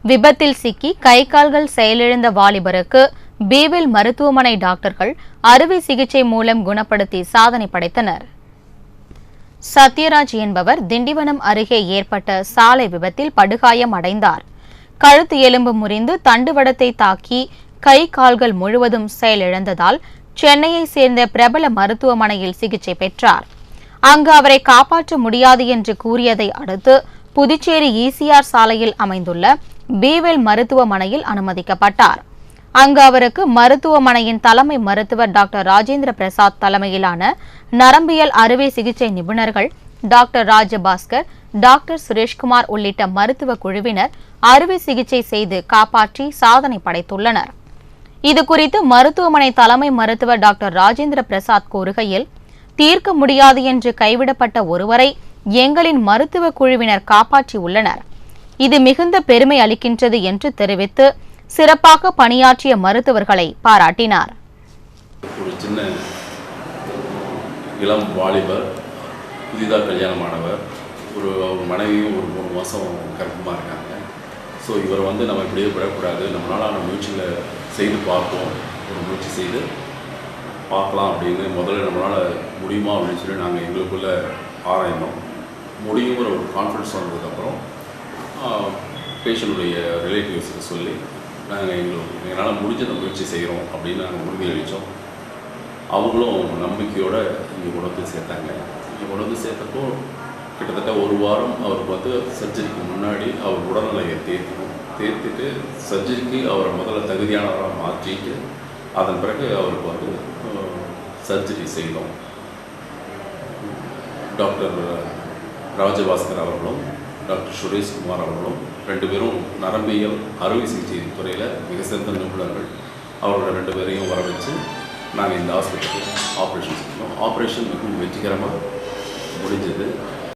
விபத்தில் சிக்கி கை கால்கள் செயலிழந்த வாலிபருக்கு பீவில் மருத்துவமனை டாக்டர்கள் அறுவை சிகிச்சை மூலம் குணப்படுத்தி சாதனை படைத்தனர். சத்யராஜ் என்பவர் திண்டிவனம் அருகே ஏற்பட்ட சாலை விபத்தில் படுகாயம் அடைந்தார். கழுத்து எலும்பு முறிந்து தண்டுவடத்தை தாக்கி கை கால்கள் முழுவதும் செயலிழந்ததால் சென்னையை சேர்ந்த பிரபல மருத்துவமனையில் சிகிச்சை பெற்றார். அங்கு அவரை காப்பாற்ற முடியாது என்று கூறியதை அடுத்து புதுச்சேரி ஈசிஆர் சாலையில் அமைந்துள்ள பீவில் மருத்துவமனையில் அனுமதிக்கப்பட்டார். அங்கு அவருக்கு மருத்துவமனையின் தலைமை மருத்துவர் டாக்டர் ராஜேந்திர பிரசாத் தலைமையிலான நரம்பியல் அறுவை சிகிச்சை நிபுணர்கள் டாக்டர் ராஜபாஸ்கர், டாக்டர் சுரேஷ்குமார் உள்ளிட்ட மருத்துவ குழுவினர் அறுவை சிகிச்சை செய்து காப்பாற்றி சாதனை படைத்துள்ளனர். இதுகுறித்து மருத்துவமனை தலைமை மருத்துவர் டாக்டர் ராஜேந்திர பிரசாத் கூறுகையில், தீர்க்க முடியாது என்று கைவிடப்பட்ட ஒருவரை எங்களின் மருத்துவ குழுவினர் காப்பாற்றி உள்ளனர். இது மிகுந்த பெருமை அளிக்கின்றது என்று தெரிவித்து சிறப்பாக பணியாற்றிய மருத்துவர்களை பாராட்டினார். ஒரு சின்ன இளம் வாலிபர், புதிதாக கல்யாணமானவர், ஒரு மனைவியும் ஒரு 3 மாதம் கர்ப்பமாக இருக்காங்க. ஸோ இவர் நம்ம இப்படியே விடக்கூடாது, நம்மளால் முயற்சிகளை செய்து பார்ப்போம், ஒரு முயற்சி செய்து பார்க்கலாம் அப்படின்னு முதல்ல நம்மளால் முடியுமா அப்படின்னு சொல்லி நாங்கள் எங்களுக்குள்ளே ஆராய்ந்தோம். முடியுங்கிற ஒரு கான்ஃபிடன்ஸ் வந்ததுக்கப்புறம் பேஷண்ட்டுடைய ரிலேட்டிவ்ஸுக்கு சொல்லி நாங்கள் எங்களால் முடிஞ்ச முயற்சி செய்கிறோம் அப்படின்னு நாங்கள் உறுதியளித்தோம். அவங்களும் நம்பிக்கையோடு இங்கே கொண்டு வந்து சேர்த்தாங்க. இங்கே கொண்டு வந்து சேர்த்தப்போ கிட்டத்தட்ட 1 வாரம் அவருக்கு சர்ஜரிக்கு முன்னாடி அவர் உடல்நிலையை தேர்த்திட்டு சர்ஜரிக்கு அவரை முதல்ல தகுதியானவராக மாற்றிட்டு அதன் பிறகு அவருக்கு சர்ஜரி செய்தோம். டாக்டர் ராஜபாஸ்கர் அவர்களும் டாக்டர் சுரேஷ்குமார் அவர்களும் 2 பேரும் நரம்பியல் அறுவை சிகிச்சை துறையில் மிக சிறந்த நிபுணர்கள். அவரோட 2 பேரையும் வர வச்சு நாங்கள் இந்த ஹாஸ்பிட்டலுக்கு ஆப்ரேஷன் செஞ்சோம். ஆப்ரேஷன் மிகவும் வெற்றிகரமாக முடிஞ்சது.